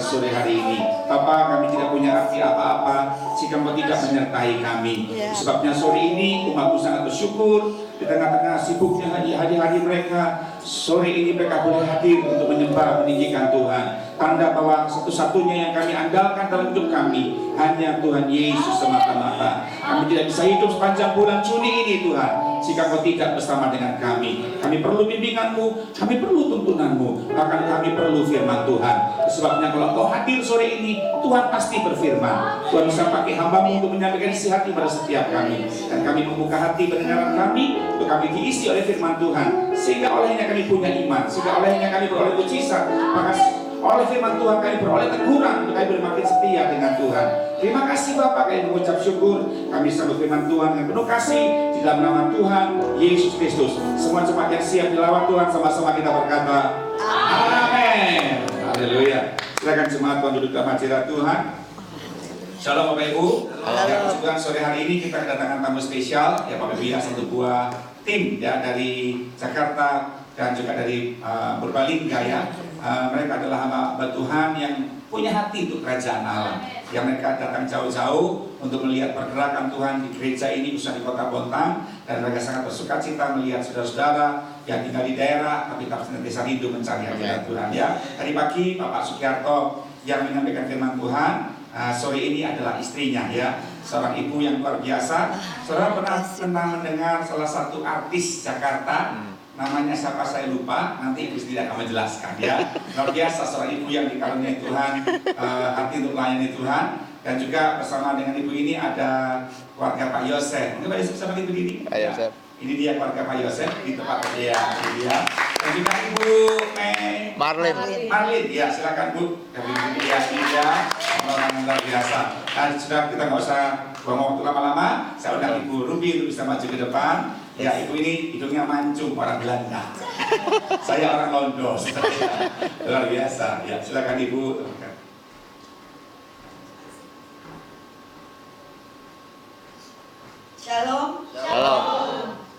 sore hari ini. Bapa, kami tidak punya arti apa-apa jika Engkau tidak menyertai kami. Sebabnya sore ini umatmu sangat bersyukur di tengah-tengah sibuknya hari-hari mereka. Sore ini mereka boleh hadir untuk menyembah, meninggikan Tuhan. Tanda bahwa satu-satunya yang kami andalkan dalam hidup kami hanya Tuhan Yesus semata-mata. Kami tidak bisa hidup sepanjang bulan Juni ini Tuhan jika Kau tidak bersama dengan kami. Kami perlu bimbingan-Mu, kami perlu tuntunan-Mu, bahkan kami perlu firman Tuhan. Sebabnya kalau Kau hadir sore ini, Tuhan pasti berfirman. Tuhan bisa pakai hamba-Mu untuk menyampaikan isi hati pada setiap kami. Dan kami membuka hati pendengaran kami untuk kami diisi oleh firman Tuhan, sehingga olehnya kami punya iman, sehingga olehnya kami beroleh mujizat, maka oleh firman Tuhan kami beroleh teguran untuk kami bermakin setia dengan Tuhan. Terima kasih Bapak, kami mengucap syukur. Kami sambut firman Tuhan dengan penuh kasih di dalam nama Tuhan Yesus Kristus. Semua jemaat yang siap dilawat Tuhan, sama-sama kita berkata amin. Haleluya. Silakan jemaat Tuhan duduk dalam hadirat Tuhan. Shalom Bapak Ibu. Ya, puji Tuhan, sore hari ini kita kedatangan tamu spesial ya Bapak Ibu, satu buah tim ya dari Jakarta dan juga dari Purbalingga ya. Mereka adalah hamba Tuhan yang punya hati untuk kerajaan Allah. Yang mereka datang jauh-jauh untuk melihat pergerakan Tuhan di gereja ini, khususnya di Kota Bontang, dan mereka sangat bersuka cita melihat saudara-saudara yang tinggal di daerah tapi tak senantiasa rindu mencari hadirat Tuhan ya. Tadi pagi Bapak Sugiarto yang menyampaikan firman Tuhan. Sore ini adalah istrinya ya, seorang ibu yang luar biasa. Saudara pernah mendengar salah satu artis Jakarta, namanya siapa saya lupa, nanti ibu sendiri akan menjelaskan ya. Luar biasa seorang ibu yang dikaruniai Tuhan hati untuk melayani Tuhan. Dan juga bersama dengan ibu ini ada keluarga Pak Yosef. Mungkin Pak Yosef sama ibu ini? Pak Yosef. Ini dia keluarga Pak Yosef di tempat dia. Ini dia. Dan juga Ibu Marlin. Ya silakan Bu. Dari ini dia orang yang luar biasa. Dan sudah kita nggak usah buang waktu lama-lama. Saya undang Ibu Ruby untuk bisa maju ke depan. Ya ibu ini hidungnya mancung, orang Belanda. Saya orang Londo. Luar biasa. Ya silakan Ibu. Shalom. Shalom.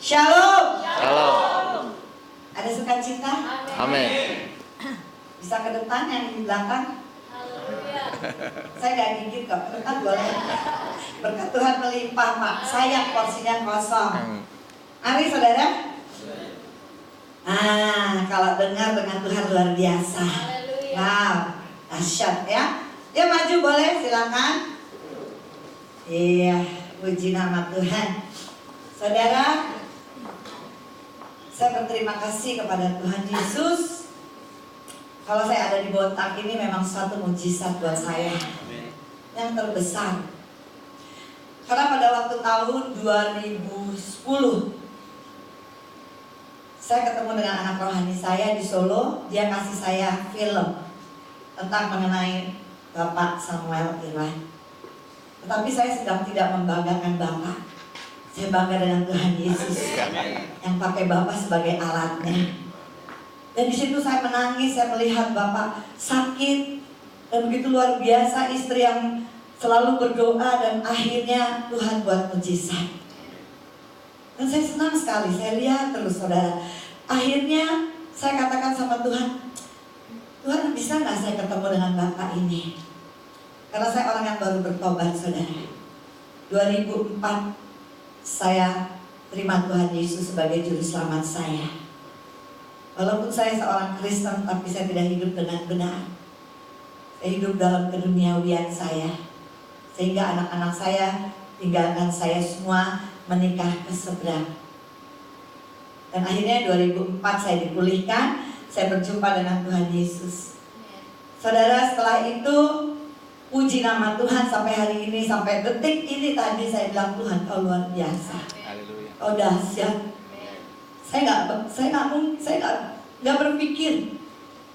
Shalom. Shalom. Ada sukacita? Amin. Bisa ke depan yang di belakang? Saya gak gigit kok, ke depan boleh. Berkat Tuhan melimpah Pak, saya porsinya kosong. Mari saudara. Kalau dengar dengan Tuhan luar biasa. Wow, dahsyat ya. Ya maju boleh, silakan. Iya, puji nama Tuhan. Saudara, saya berterima kasih kepada Tuhan Yesus. Kalau saya ada di Bontang ini memang suatu mujizat buat saya yang terbesar. Karena pada waktu tahun 2010 saya ketemu dengan anak rohani saya di Solo. Dia kasih saya film tentang mengenai Bapak Samuel Irwan. Tetapi saya sedang tidak membanggakan Bapak. Saya bangga dengan Tuhan Yesus yang pakai Bapak sebagai alatnya. Dan di situ saya menangis, saya melihat Bapak sakit dan begitu luar biasa, istri yang selalu berdoa dan akhirnya Tuhan buat mujizat. Dan saya senang sekali, saya lihat terus saudara. Akhirnya saya katakan sama Tuhan, Tuhan bisa nggak saya ketemu dengan Bapak ini? Karena saya orang yang baru bertobat saudara. 2004 saya terima Tuhan Yesus sebagai juru selamat saya. Walaupun saya seorang Kristen, tapi saya tidak hidup dengan benar. Saya hidup dalam keduniawian saya. Sehingga anak-anak saya tinggalkan saya semua, menikah ke seberang. Dan akhirnya 2004 saya dipulihkan, saya berjumpa dengan Tuhan Yesus. Saudara, setelah itu puji nama Tuhan sampai hari ini, sampai detik ini tadi saya bilang, Tuhan kau luar biasa. Kau dahsyat. Saya nggak berpikir,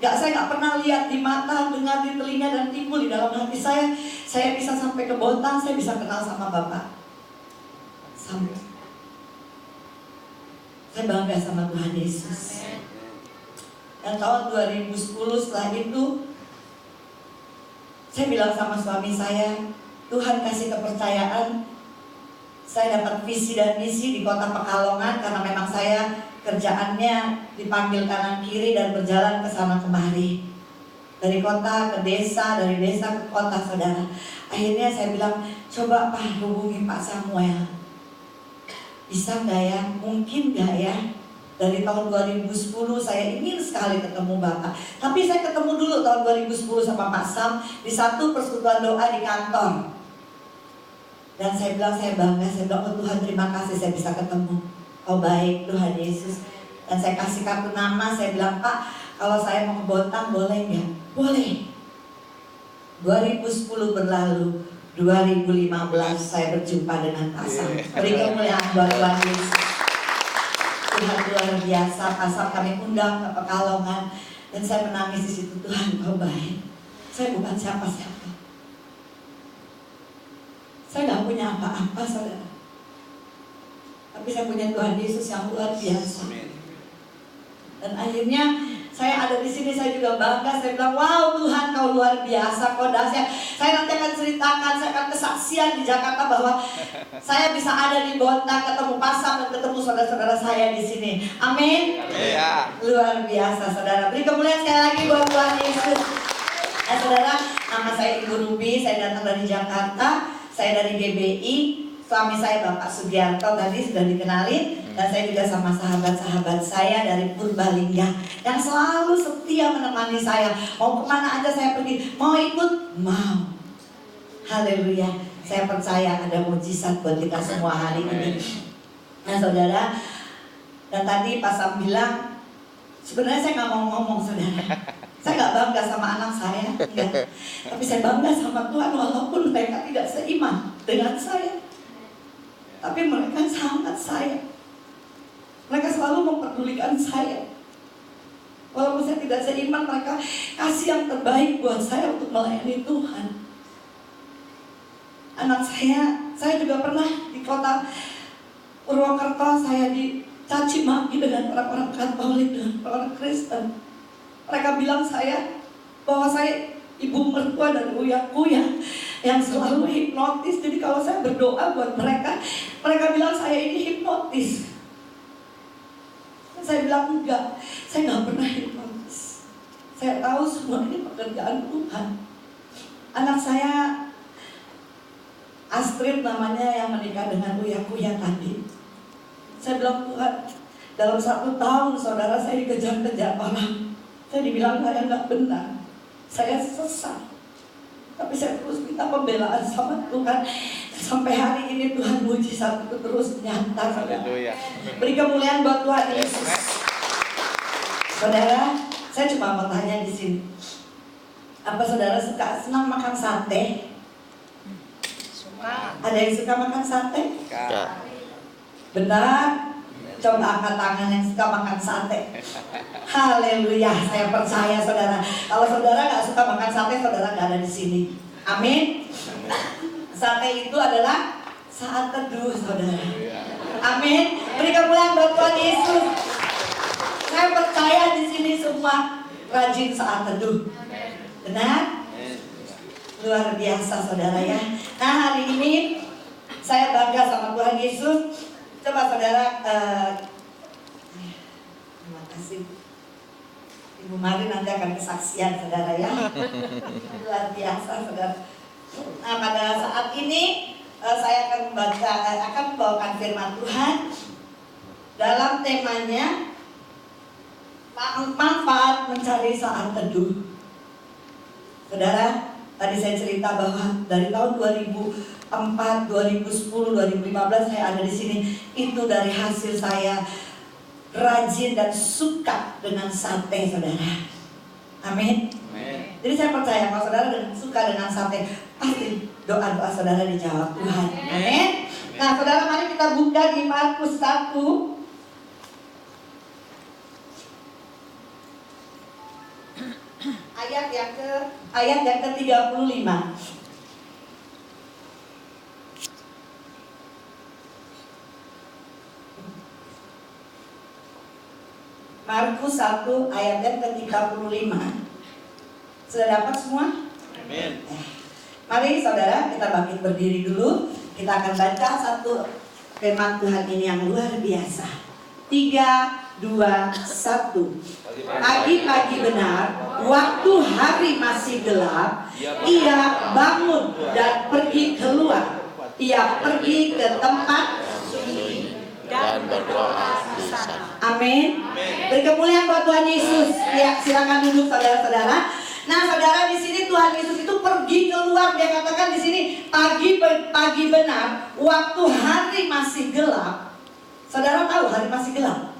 saya nggak pernah lihat di mata, dengar di telinga dan timbul di dalam hati saya. Saya bisa sampai ke Bontang, saya bisa kenal sama Bapak. Sampai. Saya bangga sama Tuhan Yesus. Dan tahun 2010 setelah itu, saya bilang sama suami saya, Tuhan kasih kepercayaan. Saya dapat visi dan misi di Kota Pekalongan karena memang saya kerjaannya dipanggil kanan kiri dan berjalan ke sana kemari. Dari kota ke desa, dari desa ke kota, saudara. Akhirnya saya bilang, coba Pak hubungi Pak Samuel. Bisa nggak ya? Mungkin nggak ya? Dari tahun 2010 saya ingin sekali ketemu Bapak. Tapi saya ketemu dulu tahun 2010 sama Pak Sam di satu persekutuan doa di kantor. Dan saya bilang saya bangga, saya bilang, oh Tuhan terima kasih saya bisa ketemu. Oh baik Tuhan Yesus. Dan saya kasih kartu nama, saya bilang, Pak kalau saya mau ke Bontang boleh nggak? Boleh. 2010 berlalu, 2015 saya berjumpa dengan Pak Sam. Beri kemuliaan buat Tuhan Yesus. Tuhan luar biasa. Pak Sam kami undang ke Pekalongan dan saya menangis di situ. Tuhan kau baik. Saya bukan siapa-siapa. Saya nggak punya apa-apa, saudara. Tapi saya punya Tuhan Yesus yang luar biasa. Dan akhirnya saya ada di sini, saya juga bangga. Saya bilang, wow Tuhan kau luar biasa, kau dahsyat. Saya nanti akan ceritakan, saya akan kesaksian di Jakarta bahwa saya bisa ada di Bontang, ketemu Pasam dan ketemu saudara-saudara saya di sini. Amin. Ya. Luar biasa, saudara. Beri kemuliaan sekali lagi buat Tuhan Yesus. Saudara, nama saya Ibu Ruby, saya datang dari Jakarta. Saya dari GBI, suami saya Bapak Sugiarto tadi sudah dikenalin. Dan saya juga sama sahabat-sahabat saya dari Purbalingga yang selalu setia menemani saya. Mau kemana aja saya pergi, mau ikut, mau. Haleluya, saya percaya ada mujizat buat kita semua hari ini. Nah saudara, dan tadi Pak Sam bilang, sebenarnya saya nggak mau ngomong saudara. Saya nggak bangga sama anak saya, ya. Tapi saya bangga sama Tuhan walaupun mereka tidak seiman dengan saya. Tapi mereka sangat sayang. Mereka selalu memperdulikan saya. Walaupun saya tidak seiman, mereka kasih yang terbaik buat saya untuk melayani Tuhan. Anak saya juga pernah di kota Purwokerto, saya dicaci maki dengan orang-orang Katolik dan orang Kristen. Mereka bilang saya bahwa saya ibu mertua dan uya-kuya yang selalu hipnotis. Jadi kalau saya berdoa buat mereka, mereka bilang saya ini hipnotis. Saya bilang enggak, saya nggak pernah hipnotis. Saya tahu semua ini pekerjaan Tuhan. Anak saya Astrid namanya yang menikah dengan uya-kuya tadi. Saya bilang Tuhan, dalam 1 tahun saudara saya dikejar-kejar orang. Saya dibilang saya nggak benar, saya sesat. Tapi saya terus minta pembelaan sama Tuhan. Sampai hari ini Tuhan mujizat itu terus nyata. Haleluya. Beri kemuliaan buat Tuhan Yesus. Saudara, saya cuma mau tanya di sini. Apa saudara senang makan sate? Suka. Ada yang suka makan sate? Suka. Benar? Coba angkat tangan yang suka makan sate. Haleluya, saya percaya saudara. Kalau saudara nggak suka makan sate, saudara nggak ada di sini. Amin. Sate itu adalah saat teduh, saudara. Amin. Beri kemuliaan buat Tuhan Yesus. Saya percaya di sini semua rajin saat teduh. Benar? Luar biasa, saudara ya. Nah hari ini saya bangga sama Tuhan Yesus. Coba saudara, terima kasih. Ibu Mari nanti akan kesaksian saudara ya. Luar biasa saudara. Nah pada saat ini saya akan membawakan firman Tuhan dalam temanya manfaat mencari saat teduh. Saudara, tadi saya cerita bahwa dari tahun 2004, 2010, 2015 saya ada di sini. Itu dari hasil saya rajin dan suka dengan sate, saudara. Amin. Jadi saya percaya kalau saudara suka dengan sate, pasti doa-doa saudara dijawab Tuhan. Amin. Nah saudara, mari kita buka di Markus 1 ayat yang ke-35. Markus 1 ayat yang ke-35. Sudah dapat semua? Amin. Mari saudara kita bangkit berdiri dulu. Kita akan baca satu firman Tuhan ini yang luar biasa. 3, 2, 1. Pagi-pagi benar, waktu hari masih gelap, ia bangun dan pergi keluar. Ia pergi ke tempat sunyi Dan berdoa di sana. Amin. Beri kemuliaan buat Tuhan Yesus. Ya, silakan duduk saudara-saudara. Nah, saudara, di sini Tuhan Yesus itu pergi keluar. Dia katakan di sini pagi benar, waktu hari masih gelap. Saudara tahu hari masih gelap?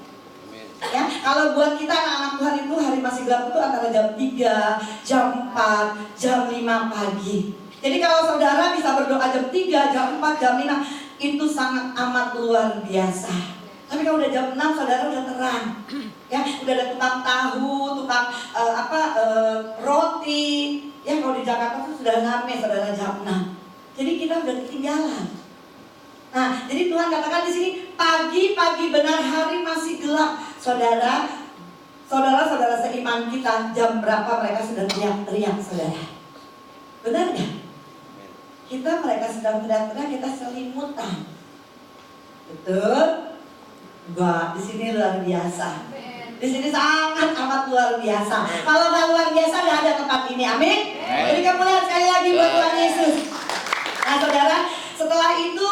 Ya, kalau buat kita anak-anak Tuhan itu hari masih gelap itu antara jam 3, jam 4, jam 5 pagi. Jadi kalau saudara bisa berdoa jam 3, jam 4, jam 5, itu sangat amat luar biasa. Tapi kalau udah jam 6 saudara udah terang. Ya, udah ada tukang tahu, tukang roti. Ya, kalau di Jakarta itu sudah ramai saudara jam 6. Jadi kita udah ketinggalan. Nah, jadi Tuhan katakan di sini pagi benar hari masih gelap. Saudara-saudara seiman kita, jam berapa mereka sudah teriak-teriak, saudara? Benar nggak? Mereka sedang teriak-teriak, kita selimutan. Betul? Wah, di sini luar biasa. Di sini sangat amat luar biasa. Kalau nggak luar biasa, nggak ada tempat ini. Amin. Jadi kemuliaan sekali lagi buat Tuhan Yesus. Nah, saudara, setelah itu,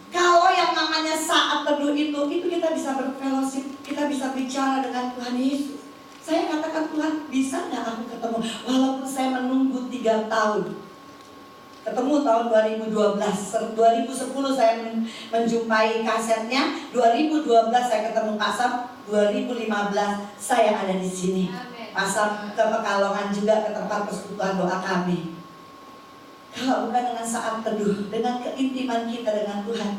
kalau yang namanya saat teduh itu kita bisa berfellowship, kita bisa bicara dengan Tuhan Yesus. Saya katakan, Tuhan, bisa nggak aku ketemu? Walaupun saya menunggu 3 tahun. Ketemu tahun 2012, 2010 saya menjumpai kasetnya, 2012 saya ketemu Pak Sam, 2015 saya ada di sini. Pak Sam ke Pekalongan juga, ke tempat persekutuan doa kami. Kalau bukan dengan saat teduh, dengan keintiman kita dengan Tuhan,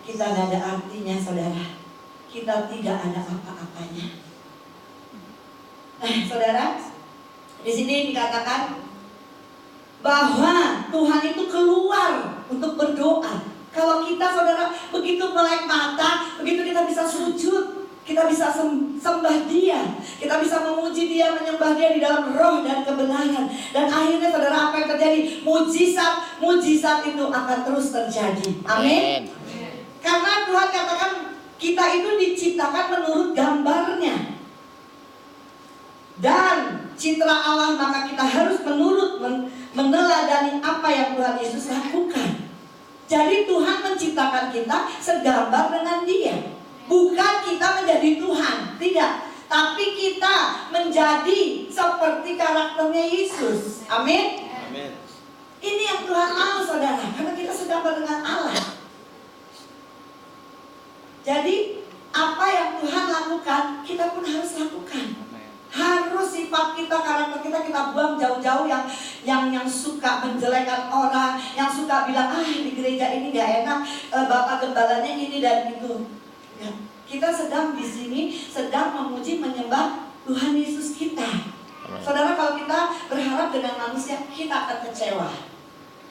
kita tidak ada artinya, saudara. Kita tidak ada apa-apanya. Nah, saudara, di sini dikatakan bahwa Tuhan itu keluar untuk berdoa. Kalau kita, saudara, begitu melek mata, begitu kita bisa sujud, kita bisa sembah Dia, kita bisa memuji Dia, menyembah Dia di dalam roh dan kebenaran. Dan akhirnya, saudara, apa yang terjadi? Mujizat itu akan terus terjadi. Amin. Karena Tuhan katakan kita itu diciptakan menurut gambarnya. Dan citra Allah, maka kita harus meneladani apa yang Tuhan Yesus lakukan. Jadi Tuhan menciptakan kita segambar dengan Dia. Bukan kita menjadi Tuhan, tidak. Tapi kita menjadi seperti karakternya Yesus. Amin. Ini yang Tuhan mau, saudara, karena kita segambar dengan Allah. Jadi apa yang Tuhan lakukan, kita pun harus lakukan. Harus sifat kita, karakter kita buang jauh-jauh yang suka menjelekan orang, yang suka bilang, di gereja ini gak enak, bapak gembalanya ini dan itu. Ya, kita sedang di sini sedang memuji menyembah Tuhan Yesus kita. Saudara, kalau kita berharap dengan manusia, kita akan kecewa.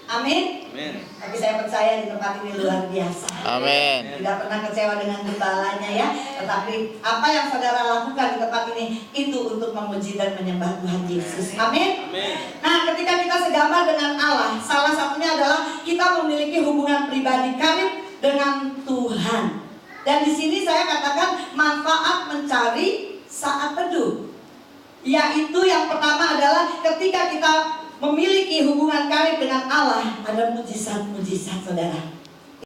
Amin. Tapi saya percaya di tempat ini luar biasa. Amin. Tidak pernah kecewa dengan gembalanya, ya. Tetapi apa yang saudara lakukan di tempat ini itu untuk memuji dan menyembah Tuhan Yesus. Amin. Nah, ketika kita segambar dengan Allah, salah satunya adalah kita memiliki hubungan pribadi karib dengan Tuhan. Dan di sini saya katakan manfaat mencari saat teduh. Yaitu yang pertama adalah ketika kita memiliki hubungan karib dengan Allah, ada mujizat-mujizat, saudara.